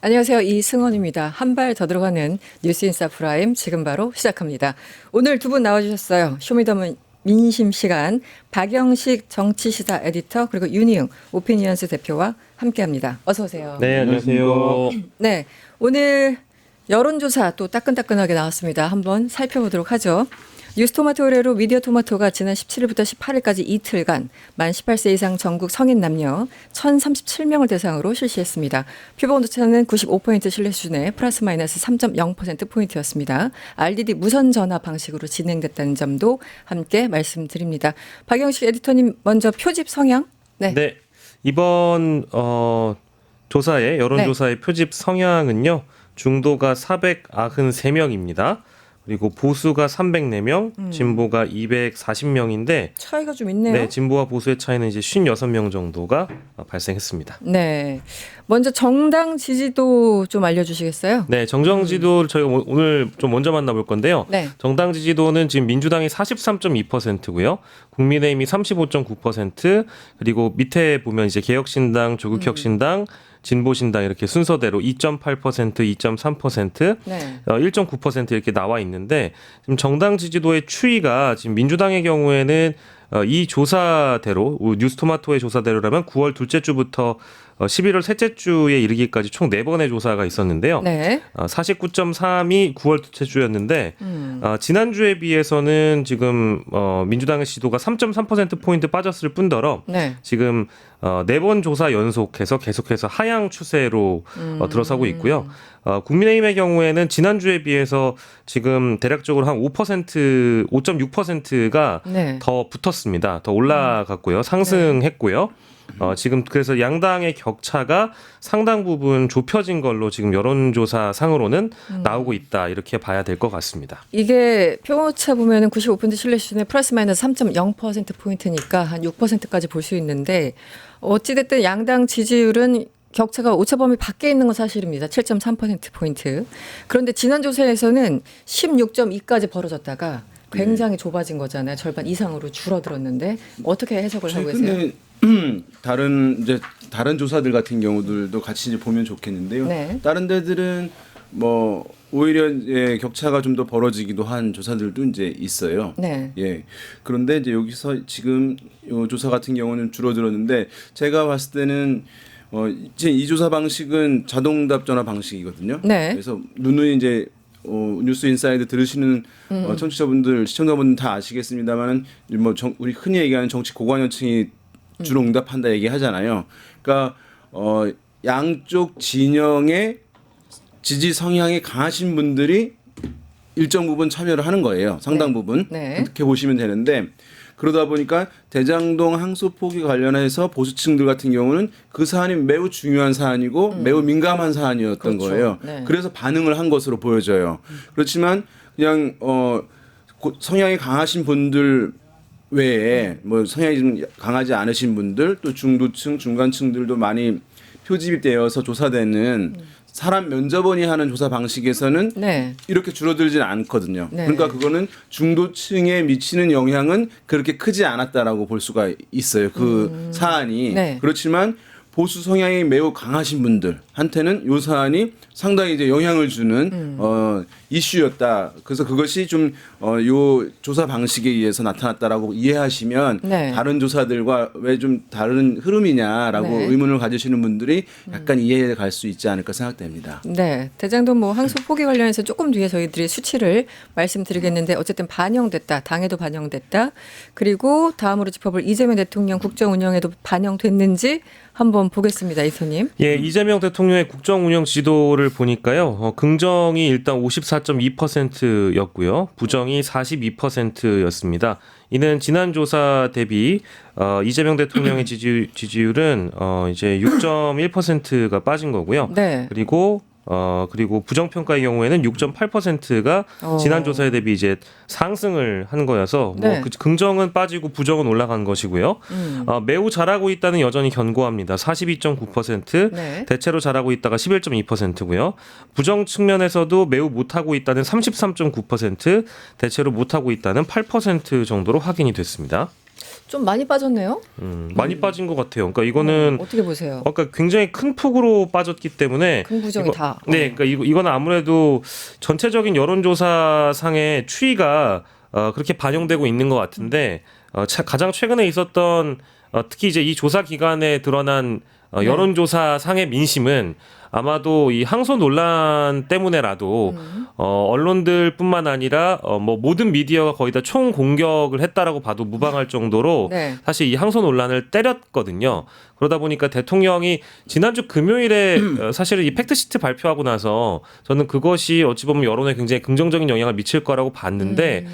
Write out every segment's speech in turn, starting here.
안녕하세요. 이승원입니다. 한 발 더 들어가는 뉴스인사 프라임 지금 바로 시작합니다. 오늘 두 분 나와주셨어요. 쇼미더머니 민심 시간 박영식 정치시사 에디터 그리고 윤희응 오피니언스 대표와 함께합니다. 어서 오세요. 네, 안녕하세요. 네, 오늘 여론조사 또 따끈따끈하게 나왔습니다. 한번 살펴보도록 하죠. 뉴스토마토 의뢰로 미디어토마토가 지난 17일부터 18일까지 이틀간 만 18세 이상 전국 성인 남녀 1,037명을 대상으로 실시했습니다. 표본 온도차는 95% 신뢰 수준의 플러스 마이너스 3.0%포인트였습니다. RDD 무선 전화 방식으로 진행됐다는 점도 함께 말씀드립니다. 박영식 에디터님 먼저 표집 성향? 네, 이번 조사의 여론조사의 네. 표집 성향은요. 중도가 493명입니다. 그리고 보수가 304명, 진보가 240명인데 차이가 좀 있네요. 네, 진보와 보수의 차이는 이제 56명 정도가 발생했습니다. 네. 먼저 정당 지지도 좀 알려주시겠어요? 네, 정정 지도를 저희가 오늘 좀 먼저 만나볼 건데요. 네. 정당 지지도는 지금 민주당이 43.2%고요. 국민의힘이 35.9%, 그리고 밑에 보면 이제 개혁신당, 조국혁신당, 진보신당 이렇게 순서대로 2.8%, 2.3%, 네. 1.9% 이렇게 나와 있는데 지금 정당 지지도의 추이가 지금 민주당의 경우에는 이 조사대로 뉴스토마토의 조사대로라면 9월 둘째 주부터 11월 셋째 주에 이르기까지 총 4번의 조사가 있었는데요. 네. 49.3이 9월 둘째 주였는데 지난주에 비해서는 지금 민주당의 지도가 3.3%포인트 빠졌을 뿐더러 네. 지금 4번 조사 연속해서 계속해서 하향 추세로 들어서고 있고요. 국민의힘의 경우에는 지난주에 비해서 지금 대략적으로 한 5%, 5.6%가 네. 더 붙었습니다. 더 올라갔고요. 상승했고요. 지금 그래서 양당의 격차가 상당 부분 좁혀진 걸로 지금 여론조사 상으로는 나오고 있다. 이렇게 봐야 될 것 같습니다. 이게 표오차 보면은 95% 신뢰 수준의 플러스 마이너스 3.0%포인트니까 한 6%까지 볼 수 있는데 어찌됐든 양당 지지율은 격차가 오차 범위 밖에 있는 건 사실입니다. 7.3%포인트. 그런데 지난 조사에서는 16.2까지 벌어졌다가 굉장히 좁아진 거잖아요. 절반 이상으로 줄어들었는데 어떻게 해석을 하고 계세요? 다른 조사들 같은 경우들도 같이 이제 보면 좋겠는데요. 네. 다른 데들은 뭐 오히려 이제 격차가 좀 더 벌어지기도 한 조사들도 이제 있어요. 네. 예. 그런데 이제 여기서 지금 요 조사 같은 경우는 줄어들었는데 제가 봤을 때는 이제 이 조사 방식은 자동답 전화 방식이거든요. 네. 그래서 누누이 이제 뉴스 인사이드 들으시는 청취자분들, 시청자분들 다 아시겠습니다만은 뭐 우리 흔히 얘기하는 정치 고관여층이 주로 응답한다 얘기하잖아요. 그러니까 양쪽 진영의 지지 성향이 강하신 분들이 일정 부분 참여를 하는 거예요. 상당 네. 부분. 네. 이렇게 보시면 되는데 그러다 보니까 대장동 항소 포기 관련해서 보수층들 같은 경우는 그 사안이 매우 중요한 사안이고 매우 민감한 사안이었던 그렇죠. 거예요. 네. 그래서 반응을 한 것으로 보여져요. 그렇지만 그냥 성향이 강하신 분들 외에 뭐 성향이 좀 강하지 않으신 분들 또 중도층, 중간층들도 많이 표집이 되어서 조사되는 사람 면접원이 하는 조사 방식에서는 네. 이렇게 줄어들지는 않거든요. 네. 그러니까 그거는 중도층에 미치는 영향은 그렇게 크지 않았다라고 볼 수가 있어요. 그 사안이. 네. 그렇지만 보수 성향이 매우 강하신 분들한테는 이 사안이 상당히 이제 영향을 주는 이슈였다. 그래서 그것이 좀 요 조사 방식에 의해서 나타났다라고 이해하시면 네. 다른 조사들과 왜 좀 다른 흐름이냐라고 네. 의문을 가지시는 분들이 약간 이해해 갈 수 있지 않을까 생각됩니다. 네. 대장동 뭐 항소 포기 관련해서 조금 뒤에 저희들이 수치를 말씀드리겠는데 어쨌든 반영됐다. 당에도 반영됐다. 그리고 다음으로 짚어볼 이재명 대통령 국정 운영에도 반영됐는지 한번 보겠습니다. 이소님. 예, 이재명 대통령의 국정 운영 지도를 보니까요. 긍정이 일단 54.2%였고요. 부정이 42%였습니다. 이는 지난 조사 대비 이재명 대통령의 지지율은 이제 6.1%가 빠진 거고요. 네. 그리고 부정평가의 경우에는 6.8%가 지난 조사에 대비 이제 상승을 한 거여서 네. 뭐 긍정은 빠지고 부정은 올라간 것이고요. 매우 잘하고 있다는 여전히 견고합니다. 42.9%, 네. 대체로 잘하고 있다가 11.2%고요. 부정 측면에서도 매우 못하고 있다는 33.9%, 대체로 못하고 있다는 8% 정도로 확인이 됐습니다. 좀 많이 빠졌네요. 많이 빠진 것 같아요. 그러니까 이거는 어떻게 보세요? 그러니까 굉장히 큰 폭으로 빠졌기 때문에 긍부정이 다. 네, 그러니까 이거는 아무래도 전체적인 여론조사 상의 추이가 그렇게 반영되고 있는 것 같은데 가장 최근에 있었던 특히 이제 이 조사 기간에 드러난 여론조사 상의 민심은 아마도 이 항소 논란 때문에라도 언론들뿐만 아니라 뭐 모든 미디어가 거의 다 총 공격을 했다라고 봐도 무방할 정도로 네. 사실 이 항소 논란을 때렸거든요. 그러다 보니까 대통령이 지난주 금요일에 사실은 이 팩트시트 발표하고 나서 저는 그것이 어찌 보면 여론에 굉장히 긍정적인 영향을 미칠 거라고 봤는데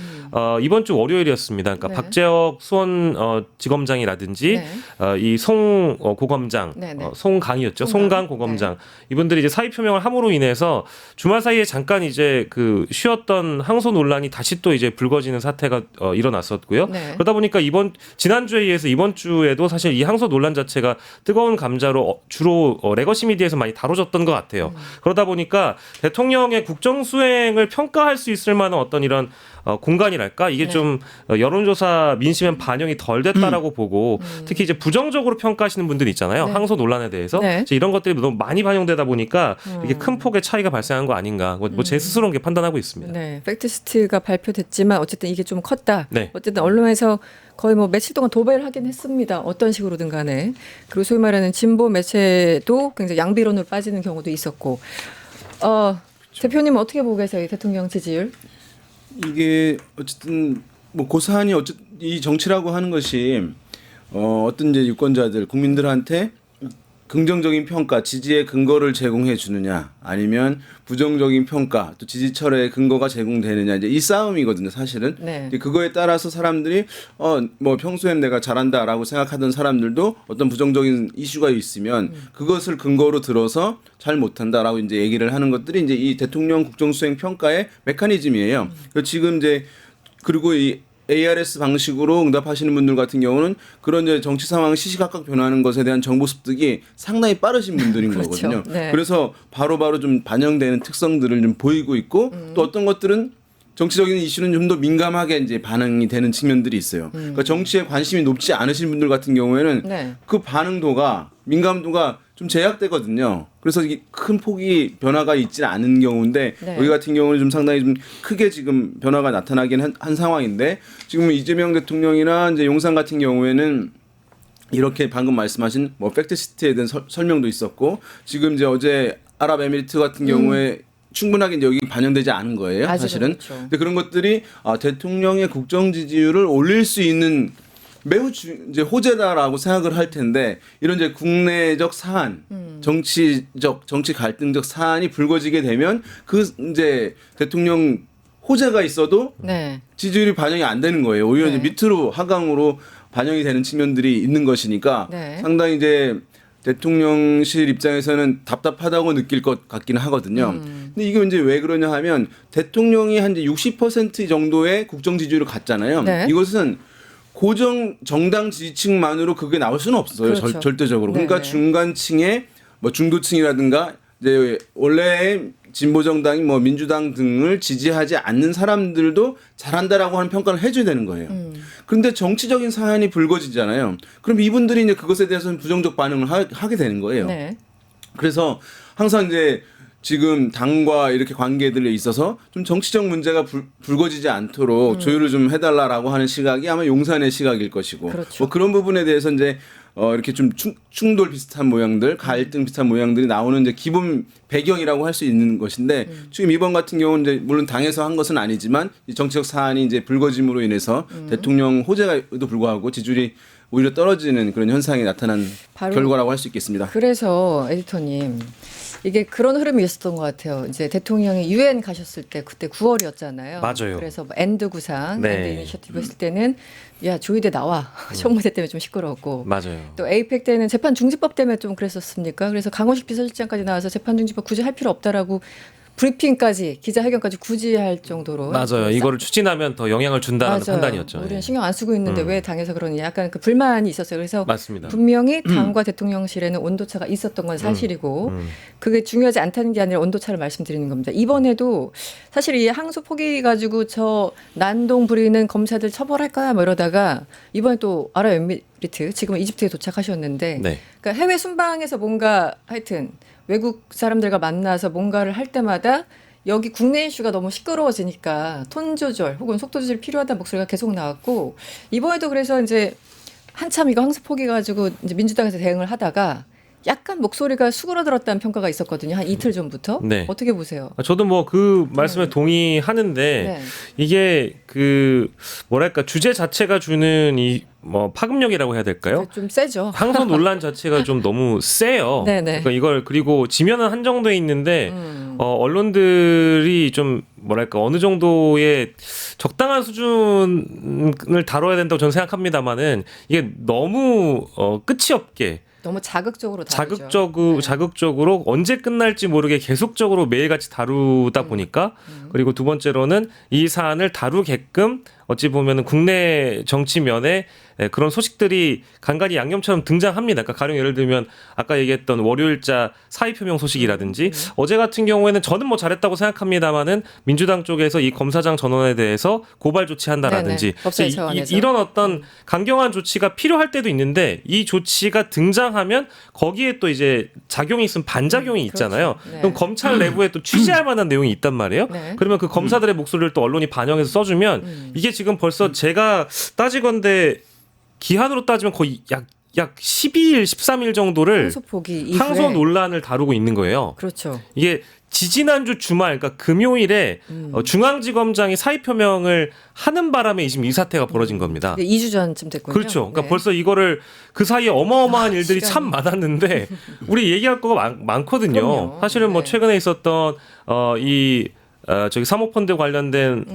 이번 주 월요일이었습니다. 그러니까 네. 박재혁 수원 지검장이라든지 네. 이 송 고검장, 네, 네. 송강이었죠. 송강. 송강 고검장 이분들이 이제 사의 표명을 함으로 인해서 주말 사이에 잠깐 이제 그 쉬었던 항소 논란이 다시 또 이제 불거지는 사태가 일어났었고요. 네. 그러다 보니까 지난주에 이어서 이번 주에도 사실 이 항소 논란 자체가 뜨거운 감자로 주로 레거시 미디어에서 많이 다뤄졌던 것 같아요. 그러다 보니까 대통령의 국정 수행을 평가할 수 있을 만한 어떤 이런 공간이랄까 이게 네. 좀 여론조사 민심에 반영이 덜 됐다라고 보고 특히 이제 부정적으로 평가하시는 분들 있잖아요. 네. 항소 논란에 대해서 네. 이제 이런 것들이 너무 많이 반영되다 보니까 이게 큰 폭의 차이가 발생한 거 아닌가 뭐 제 스스로 이렇게 판단하고 있습니다. 네, 팩트시트가 발표됐지만 어쨌든 이게 좀 컸다. 네. 어쨌든 언론에서 거의 뭐 며칠 동안 도배를 하긴 했습니다. 어떤 식으로든 간에. 그리고 소위 말하는 진보 매체도 굉장히 양비론으로 빠지는 경우도 있었고. 대표님 어떻게 보고 계세요? 이 대통령 지지율? 이게 어쨌든 뭐 고사하니 이 정치라고 하는 것이 어떤 이제 유권자들 국민들한테 긍정적인 평가, 지지의 근거를 제공해 주느냐, 아니면 부정적인 평가, 또 지지철의 근거가 제공되느냐, 이제 이 싸움이거든요, 사실은. 네. 이제 그거에 따라서 사람들이 뭐 평소엔 내가 잘한다라고 생각하던 사람들도 어떤 부정적인 이슈가 있으면 그것을 근거로 들어서 잘 못한다라고 이제 얘기를 하는 것들이 이제 이 대통령 국정수행 평가의 메커니즘이에요. 그래서 지금 이제 그리고 이 ARS 방식으로 응답하시는 분들 같은 경우는 그런 이제 정치 상황 시시각각 변하는 것에 대한 정보 습득이 상당히 빠르신 분들인 그렇죠. 거거든요. 네. 그래서 바로바로 좀 반영되는 특성들을 좀 보이고 있고 또 어떤 것들은 정치적인 이슈는 좀 더 민감하게 이제 반응이 되는 측면들이 있어요. 그러니까 정치에 관심이 높지 않으신 분들 같은 경우에는 네. 그 반응도가 민감도가 좀 제약되거든요. 그래서 이게 큰 폭이 변화가 있지는 않은 경우인데 네. 여기 같은 경우는 좀 상당히 좀 크게 지금 변화가 나타나긴 한 상황인데 지금 이재명 대통령이나 이제 용산 같은 경우에는 이렇게 방금 말씀하신 뭐 팩트시트에 대한 설명도 있었고 지금 이제 어제 아랍에미리트 같은 경우에 충분하게 이제 여기 반영되지 않은 거예요, 아직은 사실은. 그렇죠. 근데 그런 것들이 대통령의 국정 지지율을 올릴 수 있는 매우 이제 호재다라고 생각을 할 텐데 이런 이제 국내적 사안, 정치 갈등적 사안이 불거지게 되면 그 이제 대통령 호재가 있어도 네. 지지율이 반영이 안 되는 거예요. 오히려 네. 이제 밑으로 하강으로 반영이 되는 측면들이 있는 것이니까 네. 상당히 이제 대통령실 입장에서는 답답하다고 느낄 것 같기는 하거든요. 근데 이게 이제 왜 그러냐 하면 대통령이 한 이제 60% 정도의 국정 지지율을 갖잖아요. 네. 이것은 고정 정당 지지층만으로 그게 나올 수는 없어요. 그렇죠. 절대적으로. 그러니까 네네. 중간층의 뭐 중도층이라든가 이제 원래 진보 정당이 뭐 민주당 등을 지지하지 않는 사람들도 잘한다라고 하는 평가를 해줘야 되는 거예요. 그런데 정치적인 사안이 불거지잖아요. 그럼 이분들이 이제 그것에 대해서는 부정적 반응을 하게 되는 거예요. 네. 그래서 항상 이제 지금 당과 이렇게 관계들에 있어서 좀 정치적 문제가 불거지지 않도록 조율을 좀 해달라라고 하는 시각이 아마 용산의 시각일 것이고 그렇죠. 뭐 그런 부분에 대해서 이제 이렇게 좀 충돌 비슷한 모양들, 갈등 비슷한 모양들이 나오는 이제 기본 배경이라고 할 수 있는 것인데 지금 이번 같은 경우는 이제 물론 당에서 한 것은 아니지만 이 정치적 사안이 이제 불거짐으로 인해서 대통령 호재에도 불구하고 지지율이 오히려 떨어지는 그런 현상이 나타난 바로 결과라고 할 수 있겠습니다. 그래서 에디터님 이게 그런 흐름이 있었던 것 같아요. 이제 대통령이 유엔 가셨을 때 그때 9월이었잖아요. 맞아요. 그래서 뭐 엔드 구상, 네. 엔드 이니셔티브 했을 때는 야 조의대 나와. 청문회 때문에 좀 시끄러웠고. 맞아요. 또 에이펙 때는 재판 중지법 때문에 좀 그랬었습니까? 그래서 강호식 비서실장까지 나와서 재판 중지법 굳이 할 필요 없다라고 브리핑까지 기자회견까지 굳이 할 정도로 맞아요. 이거를 추진하면 더 영향을 준다는 맞아요. 판단이었죠. 우리는 예. 신경 안 쓰고 있는데 왜 당에서 그러니 약간 그 불만이 있었어요. 그래서 맞습니다. 분명히 당과 대통령실에는 온도차가 있었던 건 사실이고 그게 중요하지 않다는 게 아니라 온도차를 말씀드리는 겁니다. 이번에도 사실 이 항소 포기 가지고 저 난동 부리는 검사들 처벌할까 뭐 이러다가 이번에 또 아랍에미리트 지금은 이집트에 도착하셨는데 네. 그러니까 해외 순방에서 뭔가 하여튼 외국 사람들과 만나서 뭔가를 할 때마다 여기 국내 이슈가 너무 시끄러워지니까 톤 조절 혹은 속도 조절이 필요하다는 목소리가 계속 나왔고 이번에도 그래서 이제 한참 이거 항소 포기 가지고 이제 민주당에서 대응을 하다가 약간 목소리가 수그러들었다는 평가가 있었거든요. 한 이틀 전부터. 네. 어떻게 보세요? 저도 뭐 그 말씀에 동의하는데 네. 이게 그 뭐랄까 주제 자체가 주는 이 뭐 파급력이라고 해야 될까요? 좀 세죠. 항소 논란 자체가 좀 너무 세요. 네네. 그러니까 이걸 그리고 지면은 한정돼 있는데 언론들이 좀 뭐랄까 어느 정도의 적당한 수준을 다뤄야 된다고 저는 생각합니다만은 이게 너무 끝이 없게 너무 자극적으로 다루죠. 자극적으로 언제 끝날지 모르게 계속적으로 매일같이 다루다 보니까 그리고 두 번째로는 이 사안을 다루게끔 어찌 보면은 국내 정치면에 그런 소식들이 간간히 양념처럼 등장합니다. 그러니까 가령 예를 들면 아까 얘기했던 월요일자 사의 표명 소식이라든지 어제 같은 경우에는 저는 뭐 잘했다고 생각합니다만은 민주당 쪽에서 이 검사장 전원에 대해서 고발 조치한다라든지 네네. 법사위 차원에서. 이런 어떤 강경한 조치가 필요할 때도 있는데 이 조치가 등장하면 거기에 또 이제 작용이 있으면 반작용이 있잖아요. 그렇죠. 네. 그럼 검찰 내부에 또 취재할 만한 내용이 있단 말이에요. 네. 그러면 그 검사들의 목소리를 또 언론이 반영해서 써주면 이게 지금 벌써 제가 따지건대 기한으로 따지면 거의 약 12일, 13일 정도를 항소 포기 이후에 항소 논란을 다루고 있는 거예요. 그렇죠. 이게 지지난주 주말, 그러니까 금요일에 중앙지검장이 사의 표명을 하는 바람에 지금 이 사태가 벌어진 겁니다. 2주 전쯤 됐군요. 그렇죠. 그러니까 네. 벌써 이거를 그 사이에 어마어마한 일들이 시간이. 참 많았는데 우리 얘기할 거가 많거든요. 그럼요. 사실은 뭐 네. 최근에 있었던 저기 사모펀드 관련된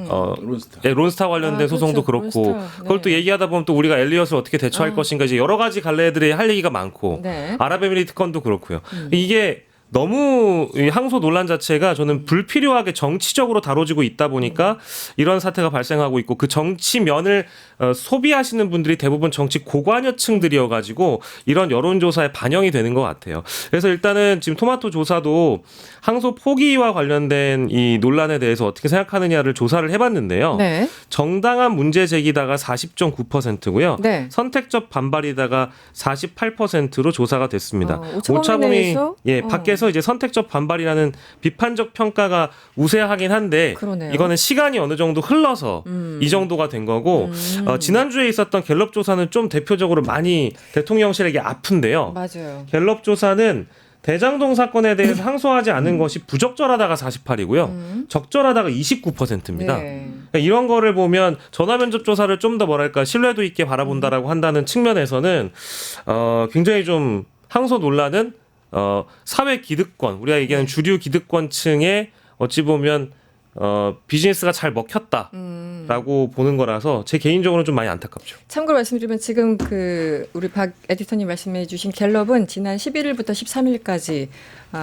론스타. 론스타 관련된 아, 소송도 그렇죠. 그렇고 론스타. 그걸 또 네. 얘기하다 보면 또 우리가 엘리엇을 어떻게 대처할 것인가 이제 여러 가지 갈래들이 할 얘기가 많고 네. 아랍에미리트 건도 그렇고요. 이게 너무 이 항소 논란 자체가 저는 불필요하게 정치적으로 다뤄지고 있다 보니까 이런 사태가 발생하고 있고 그 정치면을 소비하시는 분들이 대부분 정치 고관여층들이어가지고 이런 여론조사에 반영이 되는 것 같아요. 그래서 일단은 지금 토마토 조사도 항소 포기와 관련된 이 논란에 대해서 어떻게 생각하느냐를 조사를 해봤는데요. 네. 정당한 문제 제기다가 40.9%고요. 네. 선택적 반발이다가 48%로 조사가 됐습니다. 오차범위 내에서? 밖에서 이제 선택적 반발이라는 비판적 평가가 우세하긴 한데 그러네요. 이거는 시간이 어느 정도 흘러서 이 정도가 된 거고 지난주에 있었던 갤럽 조사는 좀 대표적으로 많이 대통령실에게 아픈데요. 맞아요. 갤럽 조사는 대장동 사건에 대해서 항소하지 않은 것이 부적절하다가 48이고요. 적절하다가 29%입니다. 네. 그러니까 이런 거를 보면 전화 면접 조사를 좀 더 뭐랄까 신뢰도 있게 바라본다라고 한다는 측면에서는 굉장히 좀 항소 논란은 사회 기득권 우리가 얘기하는 주류 기득권층의 어찌 보면 비즈니스가 잘 먹혔다라고 보는 거라서 제 개인적으로는 좀 많이 안타깝죠. 참고로 말씀드리면 지금 그 우리 박 에디터님 말씀해주신 갤럽은 지난 11일부터 13일까지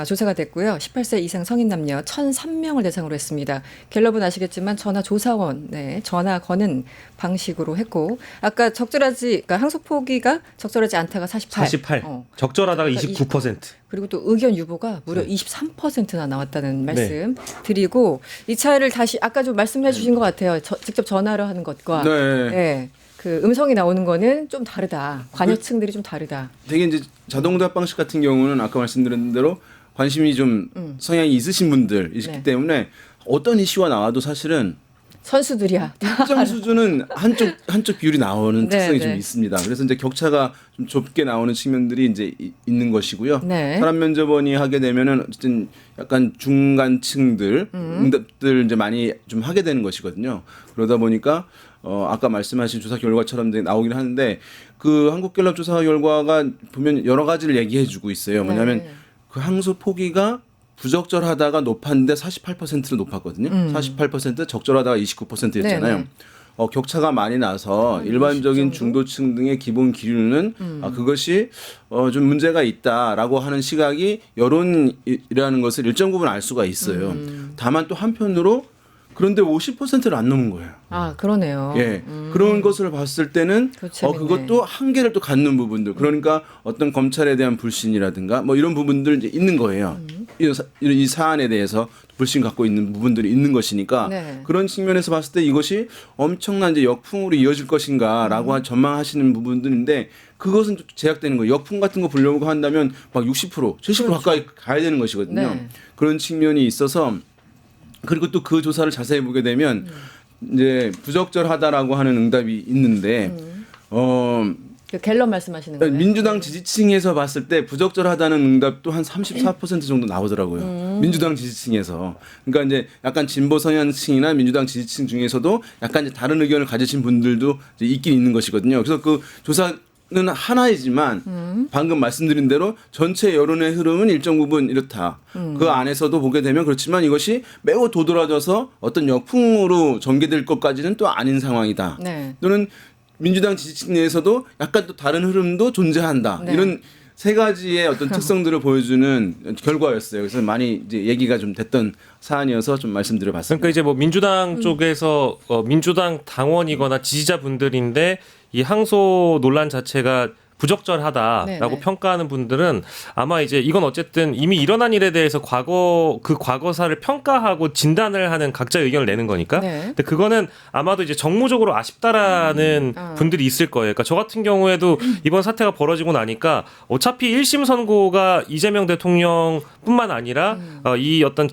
조사가 됐고요. 18세 이상 성인 남녀 1,003명을 대상으로 했습니다. 갤럽은 아시겠지만 전화 조사원, 전화 거는 방식으로 했고 아까 그러니까 항소 포기가 적절하지 않다가 48. 적절하다가 그러니까 29%. 그리고 또 의견 유보가 무려 23%나 나왔다는 말씀 드리고 이 차이를 다시 아까 좀 말씀해 주신 것 같아요. 직접 전화로 하는 것과 네. 그 음성이 나오는 거는 좀 다르다. 관여층들이 좀 다르다. 되게 이제 자동답 방식 같은 경우는 아까 말씀드린 대로 관심이 좀 성향이 있으신 분들이기 네. 때문에 어떤 이슈가 나와도 사실은 선수들이야. 특정 수준은 한쪽 비율이 나오는 네, 특성이 네. 좀 있습니다. 그래서 이제 격차가 좀 좁게 나오는 측면들이 이제 있는 것이고요. 네. 사람 면접원이 하게 되면은 어쨌든 약간 중간층들 응답들 이제 많이 좀 하게 되는 것이거든요. 그러다 보니까 아까 말씀하신 조사 결과처럼 나오긴 하는데 그 한국갤럽 조사 결과가 보면 여러 가지를 얘기해주고 있어요. 뭐냐면 그 항소 포기가 부적절하다가 높았는데 48%로 높았거든요. 48% 적절하다가 29%였잖아요. 네네. 격차가 많이 나서 일반적인 중도층 등의 기본 기류는 그것이 좀 문제가 있다라고 하는 시각이 여론이라는 것을 일정 부분 알 수가 있어요. 다만 또 한편으로 그런데 50%를 안 넘은 거예요. 아, 그러네요. 예, 그런 것을 봤을 때는 그거 재밌네. 그것도 한계를 또 갖는 부분들. 그러니까 어떤 검찰에 대한 불신이라든가 뭐 이런 부분들 이제 있는 거예요. 이 사안에 대해서 불신 갖고 있는 부분들이 있는 것이니까 네. 그런 측면에서 봤을 때 이것이 엄청난 이제 역풍으로 이어질 것인가라고 전망하시는 부분들인데 그것은 좀 제약되는 거예요. 역풍 같은 거 불려고 한다면 막 60%, 70% 가까이 가야 되는 것이거든요. 네. 그런 측면이 있어서. 그리고 또 그 조사를 자세히 보게 되면 이제 부적절하다라고 하는 응답이 있는데 그 갤럽 말씀하시는 거예요? 민주당 지지층에서 봤을 때 부적절하다는 응답도 한 34% 정도 나오더라고요. 민주당 지지층에서. 그러니까 이제 약간 진보 성향층이나 민주당 지지층 중에서도 약간 이제 다른 의견을 가지신 분들도 이제 있긴 있는 것이거든요. 그래서 그 조사는 하나이지만 방금 말씀드린 대로 전체 여론의 흐름은 일정 부분 이렇다. 그 안에서도 보게 되면 그렇지만 이것이 매우 도드라져서 어떤 역풍으로 전개될 것까지는 또 아닌 상황이다. 네. 또는 민주당 지지층 내에서도 약간 또 다른 흐름도 존재한다. 네. 이런 세 가지의 어떤 특성들을 보여주는 결과였어요. 그래서 많이 이제 얘기가 좀 됐던 사안이어서 좀 말씀드려봤습니다. 그러니까 이제 뭐 민주당 쪽에서 민주당 당원이거나 지지자분들인데 이 항소 논란 자체가 부적절하다라고 네네. 평가하는 분들은 아마 이제 이건 어쨌든 이미 일어난 일에 대해서 그 과거사를 평가하고 진단을 하는 각자 의견을 내는 거니까. 네. 근데 그거는 아마도 이제 정무적으로 아쉽다라는 분들이 있을 거예요. 그러니까 저 같은 경우에도 이번 사태가 벌어지고 나니까 어차피 1심 선고가 이재명 대통령뿐만 아니라 이 어떤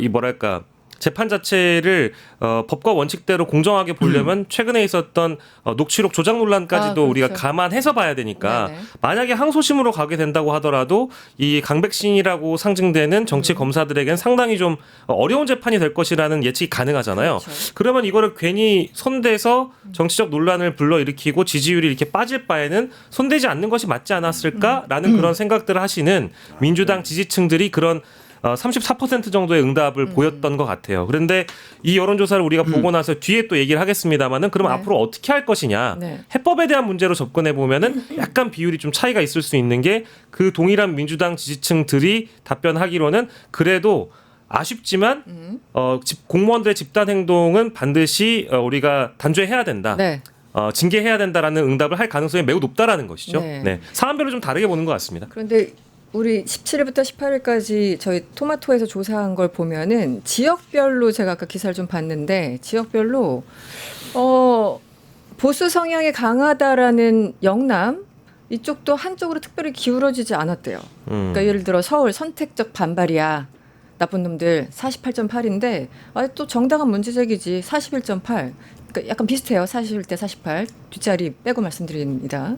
이 뭐랄까 재판 자체를 법과 원칙대로 공정하게 보려면 최근에 있었던 녹취록 조작 논란까지도 그렇죠. 우리가 감안해서 봐야 되니까 네네. 만약에 항소심으로 가게 된다고 하더라도 이 강백신이라고 상징되는 정치 검사들에겐 상당히 좀 어려운 재판이 될 것이라는 예측이 가능하잖아요. 그렇죠. 그러면 이거를 괜히 손대서 정치적 논란을 불러일으키고 지지율이 이렇게 빠질 바에는 손대지 않는 것이 맞지 않았을까라는 그런 생각들을 하시는 민주당 지지층들이 그런 34% 정도의 응답을 보였던 것 같아요. 그런데 이 여론조사를 우리가 보고 나서 뒤에 또 얘기를 하겠습니다만은 그럼 네. 앞으로 어떻게 할 것이냐. 네. 해법에 대한 문제로 접근해 보면은 약간 비율이 좀 차이가 있을 수 있는 게 그 동일한 민주당 지지층들이 답변하기로는 그래도 아쉽지만 공무원들의 집단 행동은 반드시 우리가 단죄해야 된다. 네. 징계해야 된다라는 응답을 할 가능성이 매우 높다라는 것이죠. 네. 네. 사안별로 좀 다르게 보는 것 같습니다. 그런데 우리 17일부터 18일까지 저희 토마토에서 조사한 걸 보면은 지역별로 제가 아까 기사를 좀 봤는데 지역별로 보수 성향이 강하다라는 영남 이쪽도 한쪽으로 특별히 기울어지지 않았대요. 그러니까 예를 들어 서울 선택적 반발이야. 나쁜 놈들 48.8인데 또 정당한 문제제기지 41.8. 그러니까 약간 비슷해요. 41대 48. 뒷자리 빼고 말씀드립니다.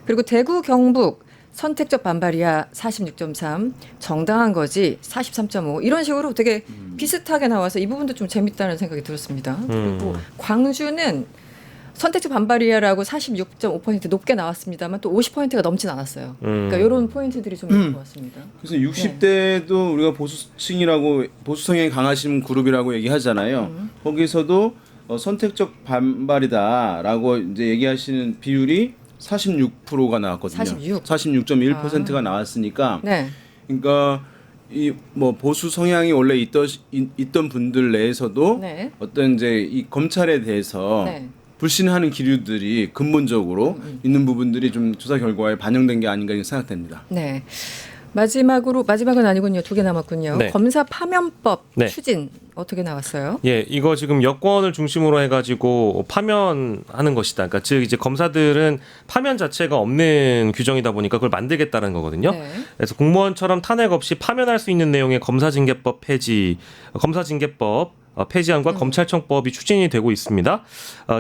그리고 대구 경북 선택적 반발이야 46.3, 정당한 거지 43.5 이런 식으로 되게 비슷하게 나와서 이 부분도 좀 재밌다는 생각이 들었습니다. 그리고 광주는 선택적 반발이야라고 46.5% 높게 나왔습니다만 또 50%가 넘진 않았어요. 그러니까 이런 포인트들이 좀 있는 것 같습니다. 그래서 60대도 우리가 보수층이라고 보수 성향이 강하신 그룹이라고 얘기하잖아요. 거기서도 선택적 반발이다라고 이제 얘기하시는 비율이 46%가 나왔거든요. 46.1%가 나왔으니까. 네. 그러니까 이 뭐 보수 성향이 원래 있던 분들 내에서도 네. 어떤 이제 이 검찰에 대해서 네. 불신하는 기류들이 근본적으로 있는 부분들이 좀 조사 결과에 반영된 게 아닌가 생각됩니다. 네. 마지막은 아니군요. 2개 남았군요. 네. 검사 파면법 네. 추진 어떻게 나왔어요? 예, 이거 지금 여권을 중심으로 해가지고 파면하는 것이다. 그러니까 즉 이제 검사들은 파면 자체가 없는 규정이다 보니까 그걸 만들겠다는 거거든요. 네. 그래서 공무원처럼 탄핵 없이 파면할 수 있는 내용의 검사징계법 폐지, 검사징계법 폐지안과 검찰청법이 추진이 되고 있습니다.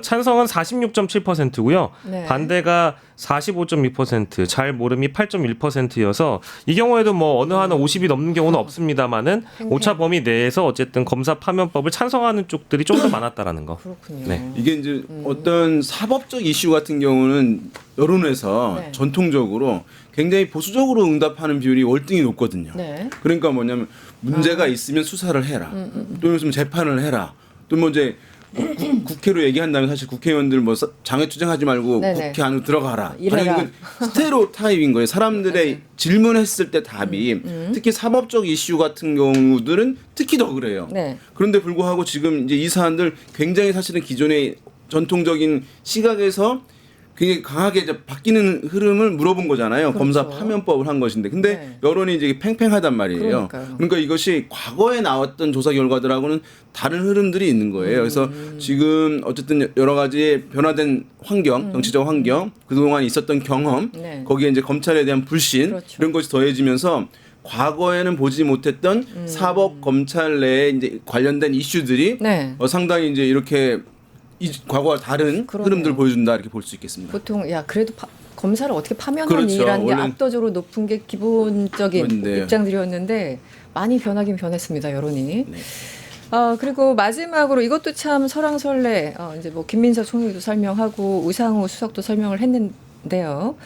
찬성은 46.7%고요. 네. 반대가 45.2%, 잘 모름이 8.1%여서 이 경우에도 뭐 어느 하나 50이 넘는 경우는 없습니다만은 오차 범위 내에서 어쨌든 검사 파면법을 찬성하는 쪽들이 좀 더 많았다라는 거. 그렇군요. 네. 이게 이제 어떤 사법적 이슈 같은 경우는 여론에서 네. 전통적으로 굉장히 보수적으로 응답하는 비율이 월등히 높거든요. 네. 그러니까 뭐냐면 문제가 있으면 수사를 해라. 또는 좀 재판을 해라. 또 뭐 이제 국회로 얘기한다면 사실 국회의원들 뭐 장애투쟁하지 말고 네네. 국회 안으로 들어가라. 이래라. 아니, 이건 스테레오타입인 거예요. 사람들의 질문했을 때 답이 특히 사법적 이슈 같은 경우들은 특히 더 그래요. 네. 그런데 불구하고 지금 이제 이 사안들 굉장히 사실은 기존의 전통적인 시각에서 굉장히 강하게 이제 바뀌는 흐름을 물어본 거잖아요. 그렇죠. 검사 파면법을 한 것인데, 근데 네. 여론이 이제 팽팽하단 말이에요. 그러니까요. 그러니까 이것이 과거에 나왔던 조사 결과들하고는 다른 흐름들이 있는 거예요. 그래서 지금 어쨌든 여러 가지 변화된 환경, 정치적 환경, 그동안 있었던 경험, 네. 거기에 이제 검찰에 대한 불신 그렇죠. 이런 것이 더해지면서 과거에는 보지 못했던 사법 검찰 내에 이제 관련된 이슈들이 네. 상당히 이제 이렇게 과거와 다른 그러네요. 흐름들을 보여준다 이렇게 볼 수 있겠습니다. 보통 야 그래도 검사를 어떻게 파면하니 그렇죠. 라는 게 원래는- 압도적으로 높은 게 기본적인 그런데요. 입장들이었는데 많이 변하긴 변했습니다 여론이. 네. 그리고 마지막으로 이것도 참 설왕설래 이제 뭐 김민석 총리도 설명하고 우상호 수석도 설명을 했는데요.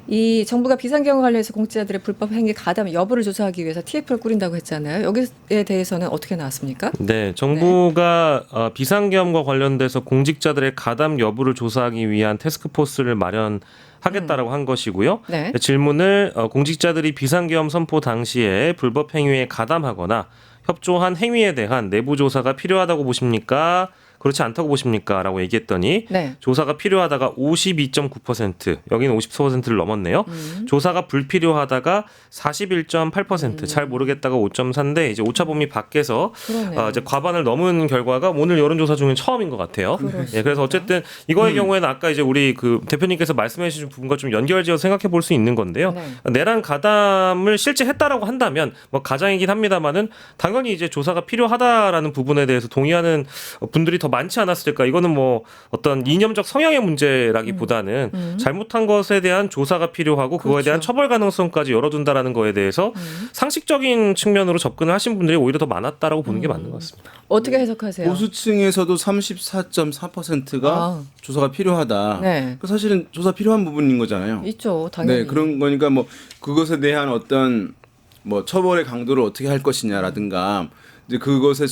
이 정부가 비상경과 관련해서 공직자들의 불법 행위 가담 여부를 조사하기 위해서 TF를 꾸린다고 했잖아요. 여기에 대해서는 어떻게 나왔습니까? 네, 정부가 비상계엄과 관련돼서 공직자들의 가담 여부를 조사하기 위한 태스크포스를 마련하겠다라고 한 것이고요. 네. 질문을 공직자들이 비상계엄 선포 당시에 불법 행위에 가담하거나 협조한 행위에 대한 내부 조사가 필요하다고 보십니까? 그렇지 않다고 보십니까? 라고 얘기했더니 네. 조사가 필요하다가 52.9%, 여기는 50%를 넘었네요. 조사가 불필요하다가 41.8%, 잘 모르겠다가 5.4인데 이제 오차 범위 밖에서 그러네요. 이제 과반을 넘은 결과가 오늘 여론조사 중에 처음인 것 같아요. 그렇습니다. 예, 그래서 어쨌든 이거의 경우에는 아까 이제 우리 그 대표님께서 말씀해 주신 부분과 좀 연결지어 생각해 볼 수 있는 건데요. 네. 내란 가담을 실제 했다라고 한다면 뭐 가장이긴 합니다만은 당연히 이제 조사가 필요하다라는 부분에 대해서 동의하는 분들이 더 많지 않았을까. 이거는 뭐 어떤 이념적 성향의 문제라기보다는 잘못한 것에 대한 조사가 필요하고 그거에 대한 그렇죠. 처벌 가능성까지 열어둔다라는 거에 대해서 상식적인 측면으로 접근을 하신 분들이 오히려 더 많았다라고 보는 게 맞는 것 같습니다. 어떻게 해석하세요? 보수층에서도 34.4%가 아. 조사가 필요하다. 네. 그 사실은 조사 필요한 부분인 거잖아요. 있죠, 당연히. 네, 그런 거니까 뭐 그것에 대한 어떤 뭐 처벌의 강도를 어떻게 할 것이냐라든가 이제 그것의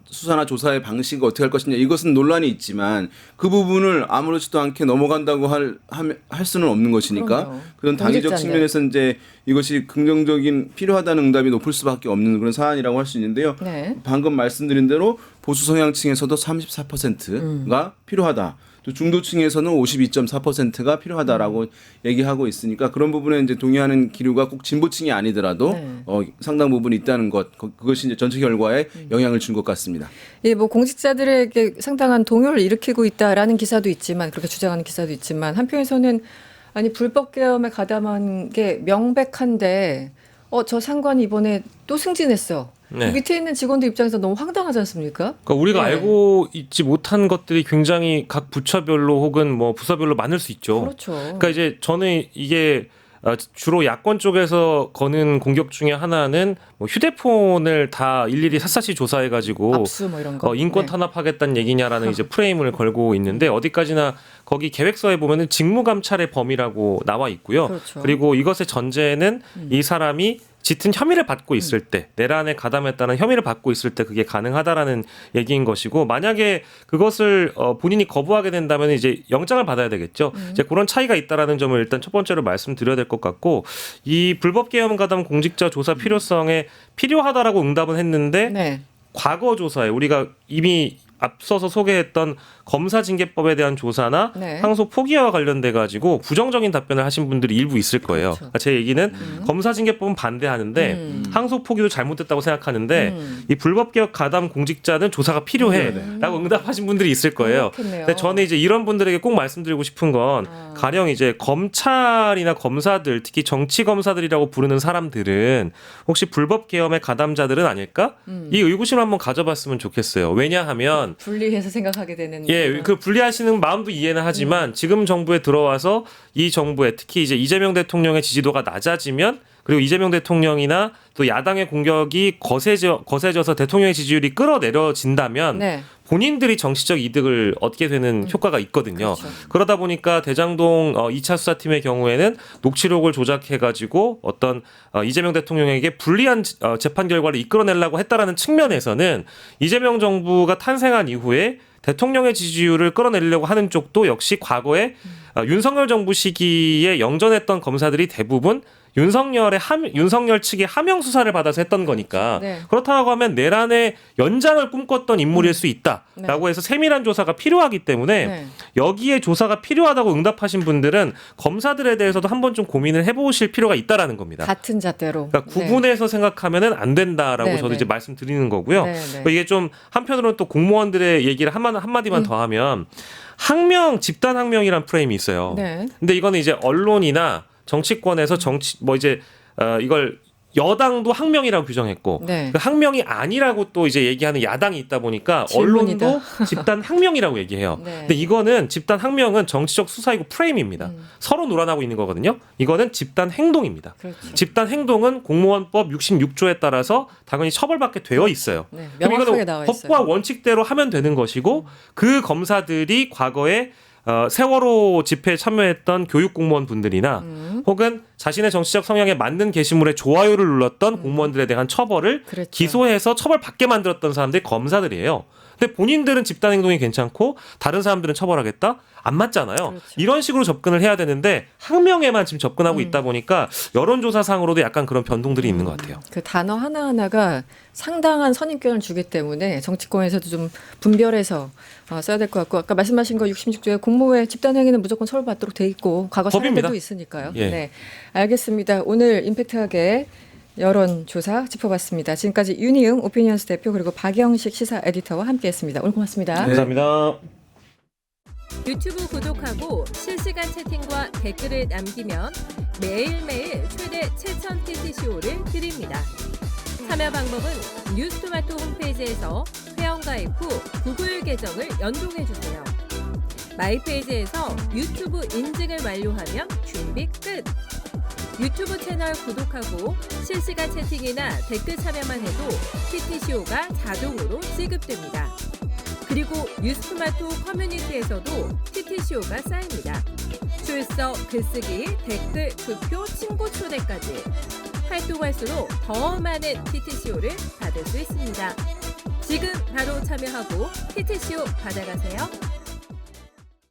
수사나 조사의 방식을 어떻게 할 것이냐 이것은 논란이 있지만 그 부분을 아무렇지도 않게 넘어간다고 할 수는 없는 것이니까 그럼요. 그런 당위적 공직자인데. 측면에서 이제 이것이 긍정적인 필요하다는 응답이 높을 수밖에 없는 그런 사안이라고 할 수 있는데요. 네. 방금 말씀드린 대로 보수 성향층에서도 34%가 필요하다. 또 중도층에서는 52.4%가 필요하다라고 얘기하고 있으니까 그런 부분에 이제 동의하는 기류가 꼭 진보층이 아니더라도 네. 상당 부분 있다는 것 그것이 이제 전체 결과에 영향을 준 것 같습니다. 예, 뭐 공직자들에게 상당한 동요를 일으키고 있다라는 기사도 있지만 그렇게 주장하는 기사도 있지만 한편에서는 아니 불법 계엄에 가담한 게 명백한데 저 상관이 이번에 또 승진했어. 네. 그 밑에 있는 직원들 입장에서 너무 황당하지 않습니까? 그러니까 우리가 네. 알고 있지 못한 것들이 굉장히 각 부처별로 혹은 뭐 부서별로 많을 수 있죠. 그렇죠. 그러니까 이제 저는 이게 주로 야권 쪽에서 거는 공격 중에 하나는 뭐 휴대폰을 다 일일이 샅샅이 조사해가지고 압수 뭐 이런 거. 인권 네. 탄압하겠다는 얘기냐라는 이제 프레임을 걸고 있는데 어디까지나 거기 계획서에 보면은 직무감찰의 범위라고 나와 있고요. 그렇죠. 그리고 이것의 전제는 이 사람이 짙은 혐의를 받고 있을 때 내란에 가담했다는 혐의를 받고 있을 때 그게 가능하다라는 얘기인 것이고 만약에 그것을 본인이 거부하게 된다면 이제 영장을 받아야 되겠죠. 이제 그런 차이가 있다라는 점을 일단 첫 번째로 말씀드려야 될 것 같고 이 불법 계엄 가담 공직자 조사 필요성에 필요하다라고 응답은 했는데 네. 과거 조사에 우리가 이미 앞서서 소개했던 검사징계법에 대한 조사나 네. 항소 포기와 관련돼 가지고 부정적인 답변을 하신 분들이 일부 있을 거예요. 그렇죠. 그러니까 제 얘기는 검사징계법은 반대하는데 항소 포기도 잘못됐다고 생각하는데 이 불법개혁 가담 공직자는 조사가 필요해라고 응답하신 분들이 있을 거예요. 그렇겠네요. 근데 저는 이제 이런 분들에게 꼭 말씀드리고 싶은 건 가령 이제 검찰이나 검사들 특히 정치 검사들이라고 부르는 사람들은 혹시 불법 계엄의 가담자들은 아닐까? 이 의구심을 한번 가져봤으면 좋겠어요. 왜냐하면 분리해서 생각하게 되는. 예, 그 분리하시는 마음도 이해는 하지만 지금 정부에 들어와서 이 정부에 특히 이제 이재명 대통령의 지지도가 낮아지면 그리고 이재명 대통령이나 또 야당의 공격이 거세져서 대통령의 지지율이 끌어내려진다면 네. 본인들이 정치적 이득을 얻게 되는 효과가 있거든요. 그렇죠. 그러다 보니까 대장동 2차 수사팀의 경우에는 녹취록을 조작해가지고 어떤 이재명 대통령에게 불리한 재판 결과를 이끌어내려고 했다라는 측면에서는 이재명 정부가 탄생한 이후에 대통령의 지지율을 끌어내려고 하는 쪽도 역시 과거에 윤석열 정부 시기에 영전했던 검사들이 대부분 윤석열 측의 하명 수사를 받아서 했던 거니까 네. 그렇다고 하면 내란의 연장을 꿈꿨던 인물일 수 있다라고 해서 세밀한 조사가 필요하기 때문에 네. 여기에 조사가 필요하다고 응답하신 분들은 검사들에 대해서도 한번 좀 고민을 해보실 필요가 있다라는 겁니다. 같은 잣대로. 그러니까 구분해서 생각하면은 안 된다라고 네, 저도 네. 이제 말씀드리는 거고요. 네, 네. 그러니까 이게 좀 한편으로는 또 공무원들의 얘기를 한마디만 더 하면 항명, 집단 항명이란 프레임이 있어요. 네. 근데 이거는 이제 언론이나 정치권에서 이걸 여당도 항명이라고 규정했고 네. 그 항명이 아니라고 또 이제 얘기하는 야당이 있다 보니까 질문이다. 언론도 집단 항명이라고 얘기해요. 네. 근데 이거는 집단 항명은 정치적 수사이고 프레임입니다. 서로 놀아나고 있는 거거든요. 이거는 집단 행동입니다. 그렇죠. 집단 행동은 공무원법 66조에 따라서 당연히 처벌받게 되어 있어요. 네, 그럼 명확하게 이거는 나와 법과 있어요. 원칙대로 하면 되는 것이고 그 검사들이 과거에 세월호 집회에 참여했던 교육 공무원 분들이나 혹은 자신의 정치적 성향에 맞는 게시물에 좋아요를 눌렀던 공무원들에 대한 처벌을 그랬죠. 기소해서 처벌받게 만들었던 사람들이 검사들이에요. 근데 본인들은 집단 행동이 괜찮고 다른 사람들은 처벌하겠다? 안 맞잖아요. 그렇죠. 이런 식으로 접근을 해야 되는데 항명에만 지금 접근하고 있다 보니까 여론조사상으로도 약간 그런 변동들이 있는 것 같아요. 그 단어 하나하나가 상당한 선입견을 주기 때문에 정치권에서도 좀 분별해서 써야 될 것 같고 아까 말씀하신 거 66조에 공모의 집단행위는 무조건 처벌받도록 돼 있고 과거 법입니다. 사례도 있으니까요. 예. 네, 알겠습니다. 오늘 임팩트하게 여론조사 짚어봤습니다. 지금까지 윤희응 오피니언스 대표 그리고 박영식 시사 에디터와 함께했습니다. 오늘 고맙습니다. 네. 감사합니다. 유튜브 구독하고 실시간 채팅과 댓글을 남기면 매일매일 최대 7,000TTCO를 드립니다. 참여 방법은 뉴스토마토 홈페이지에서 회원가입 후 구글 계정을 연동해주세요. 마이페이지에서 유튜브 인증을 완료하면 준비 끝! 유튜브 채널 구독하고 실시간 채팅이나 댓글 참여만 해도 TTCO가 자동으로 지급됩니다. 그리고 뉴스토마토 커뮤니티에서도 TTCO가 쌓입니다. 출석, 글쓰기, 댓글, 투표, 친구 초대까지 활동할수록 더 많은 TTCO를 받을 수 있습니다. 지금 바로 참여하고 TTCO 받아가세요.